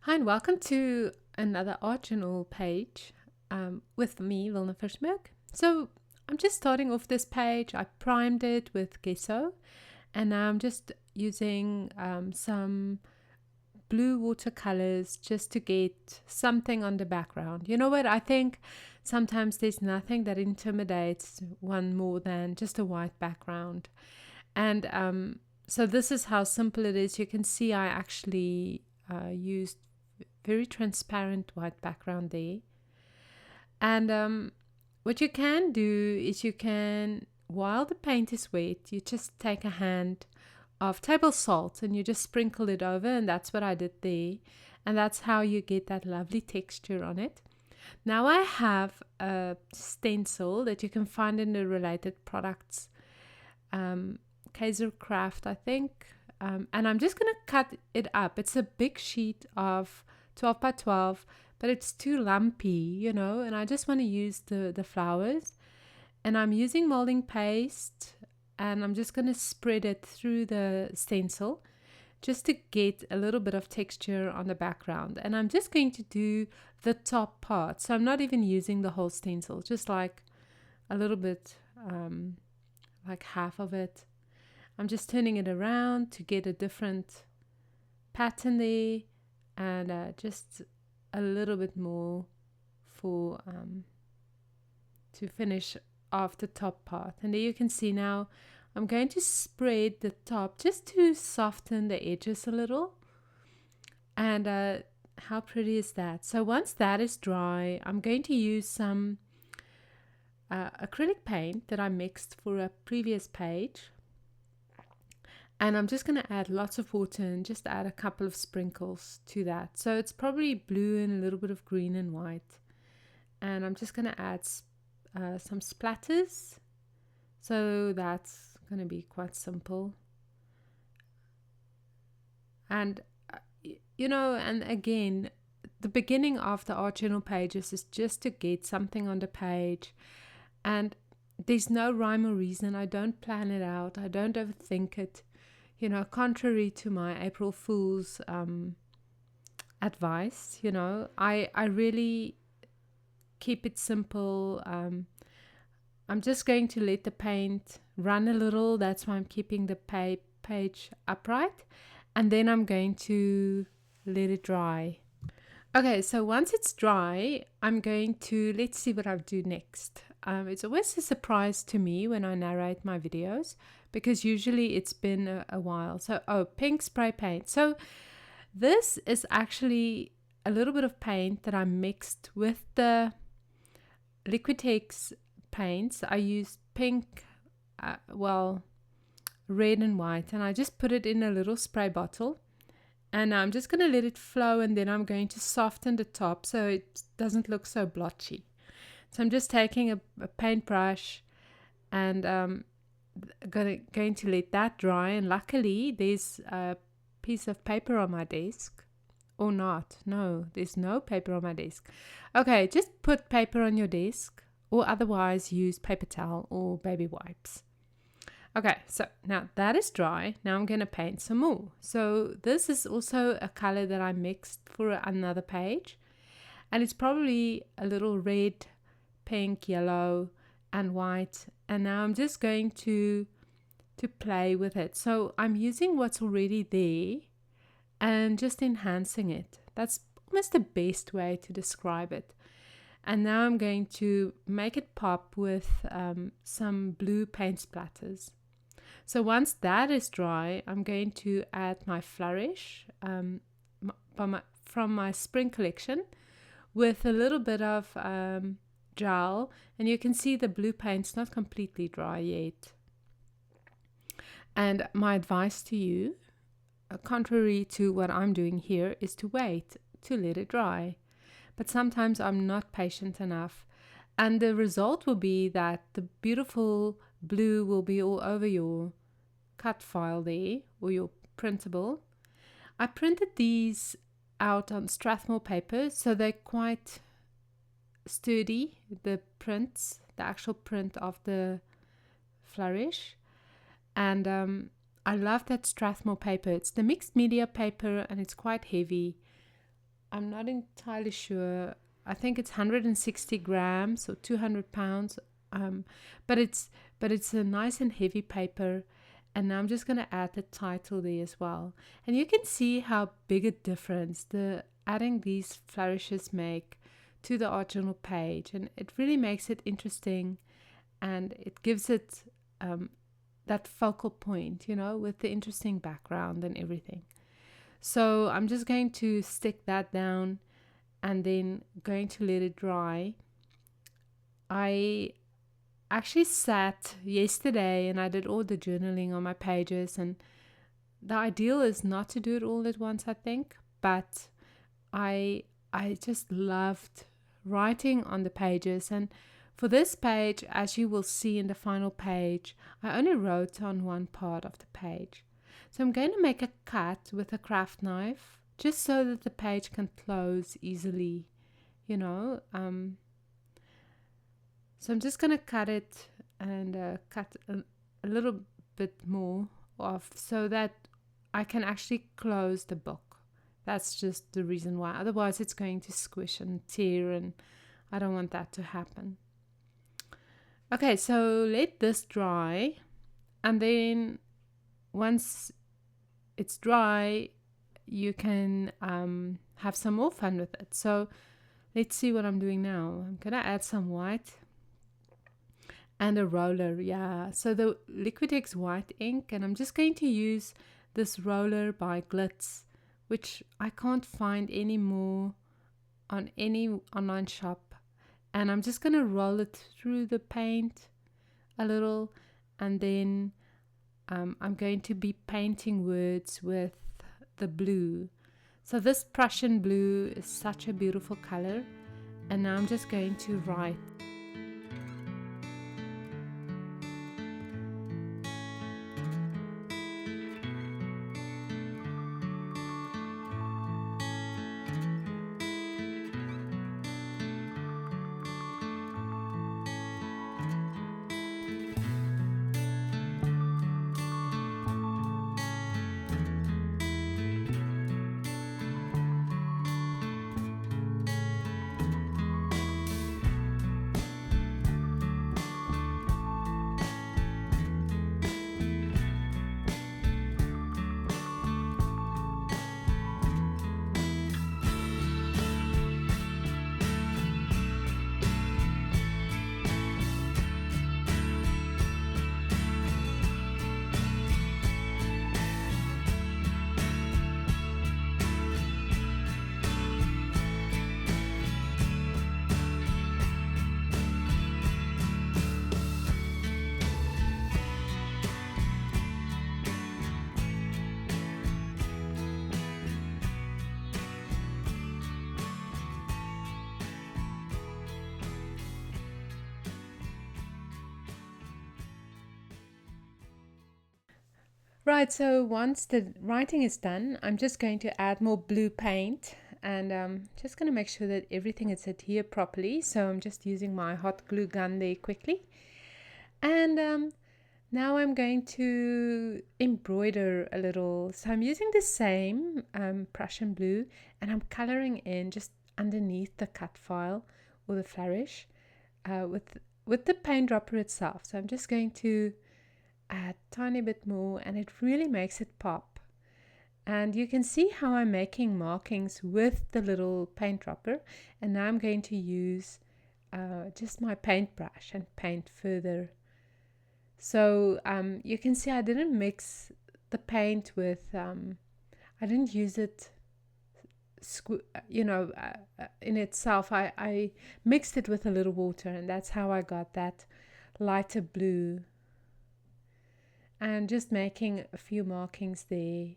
Hi, and welcome to another art journal page with me, Wilna Furstenberg. So I'm just starting off this page. I primed it with gesso, and now I'm just using some blue watercolors just to get something on the background. You know what? I think sometimes there's nothing that intimidates one more than just a white background. And so this is how simple it is. You can see I actually used very transparent white background there. And what you can do is you can, while the paint is wet, you just take a hand of table salt and you just sprinkle it over, and that's what I did there. And that's how you get that lovely texture on it. Now I have a stencil that you can find in the related products, Kaiser Craft, I think. And I'm just going to cut it up. It's a big sheet of 12 by 12, but it's too lumpy, and I just want to use the flowers. And I'm using molding paste, and I'm just going to spread it through the stencil just to get a little bit of texture on the background. And I'm just going to do the top part. So I'm not even using the whole stencil, just like a little bit, like half of it. I'm just turning it around to get a different pattern there, and just a little bit more for to finish off the top part. And there you can see now I'm going to spread the top just to soften the edges a little. And how pretty is that? So once that is dry, I'm going to use some acrylic paint that I mixed for a previous page. And I'm just going to add lots of water and just add a couple of sprinkles to that. So it's probably blue and a little bit of green and white. And I'm just going to add some splatters. So that's going to be quite simple. And, and again, the beginning of the art journal pages is just to get something on the page. And there's no rhyme or reason. I don't plan it out. I don't overthink it. Contrary to my April Fool's advice, I really keep it simple. I'm just going to let the paint run a little. That's why I'm keeping the page upright. And then I'm going to let it dry. Okay, so once it's dry, I'm going to, let's see what I'll do next. It's always a surprise to me when I narrate my videos, because usually it's been a while. So, pink spray paint. So this is actually a little bit of paint that I mixed with the Liquitex paints. I used pink, red and white, and I just put it in a little spray bottle. And I'm just going to let it flow, and then I'm going to soften the top so it doesn't look so blotchy. So I'm just taking a paintbrush and going to let that dry. And luckily, there's a piece of paper on my desk. Or not. No, there's no paper on my desk. Okay, just put paper on your desk, or otherwise use paper towel or baby wipes. Okay, so now that is dry. Now I'm going to paint some more. So this is also a color that I mixed for another page. And it's probably a little red, pink, yellow, and white. And now I'm just going to play with it. So I'm using what's already there and just enhancing it. That's almost the best way to describe it. And now I'm going to make it pop with some blue paint splatters. So once that is dry, I'm going to add my flourish from my spring collection with a little bit of gel. And you can see the blue paint's not completely dry yet. And my advice to you, contrary to what I'm doing here, is to wait to let it dry. But sometimes I'm not patient enough. And the result will be that the beautiful blue will be all over your cut file there, or your printable. I printed these out on Strathmore paper, so they're quite sturdy, the prints, the actual print of the flourish. And I love that Strathmore paper. It's the mixed media paper, and it's quite heavy. I'm not entirely sure. I think it's 160 grams or 200 pounds. Um, but it's a nice and heavy paper. And now I'm just going to add the title there as well. And you can see how big a difference the adding these flourishes make to the art journal page. And it really makes it interesting, and it gives it that focal point, with the interesting background and everything. So I'm just going to stick that down and then going to let it dry. I actually sat yesterday and I did all the journaling on my pages, and the ideal is not to do it all at once, I think, but I just loved writing on the pages. And for this page, as you will see in the final page, I only wrote on one part of the page. So I'm going to make a cut with a craft knife just so that the page can close easily, So I'm just going to cut it and cut a little bit more off so that I can actually close the book. That's just the reason why. Otherwise, it's going to squish and tear, and I don't want that to happen. Okay, so let this dry, and then once it's dry, you can have some more fun with it. So let's see what I'm doing now. I'm going to add some white and a roller. Yeah, so the Liquitex white ink, and I'm just going to use this roller by Glitz, which I can't find anymore on any online shop. And I'm just going to roll it through the paint a little, and then I'm going to be painting words with the blue. So this Prussian blue is such a beautiful color, and now I'm just going to write. Right, so once the writing is done, I'm just going to add more blue paint, and just going to make sure that everything is adhered properly. So I'm just using my hot glue gun there quickly. And now I'm going to embroider a little. So I'm using the same Prussian blue, and I'm coloring in just underneath the cut file or the flourish with the paint dropper itself. So I'm just going to add a tiny bit more, and it really makes it pop. And you can see how I'm making markings with the little paint dropper, and now I'm going to use just my paintbrush and paint further. So you can see I didn't mix the paint with I didn't use it in itself. I mixed it with a little water, and that's how I got that lighter blue. And just making a few markings there,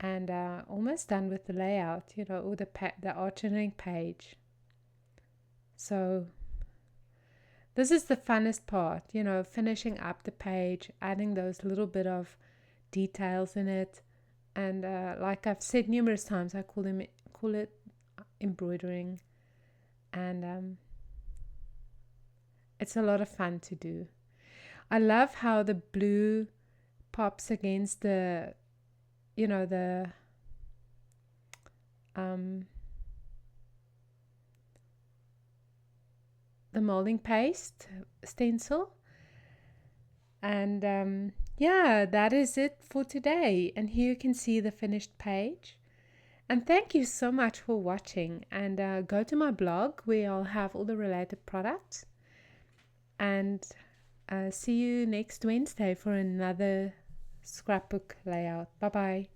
and almost done with the layout, or the art journaling page. So this is the funnest part, finishing up the page, adding those little bit of details in it, and like I've said numerous times, I call it embroidering, and it's a lot of fun to do. I love how the blue pops against the the molding paste stencil. And yeah, that is it for today. And here you can see the finished page. And thank you so much for watching. And go to my blog where I'll have all the related products. And see you next Wednesday for another scrapbook layout. Bye bye.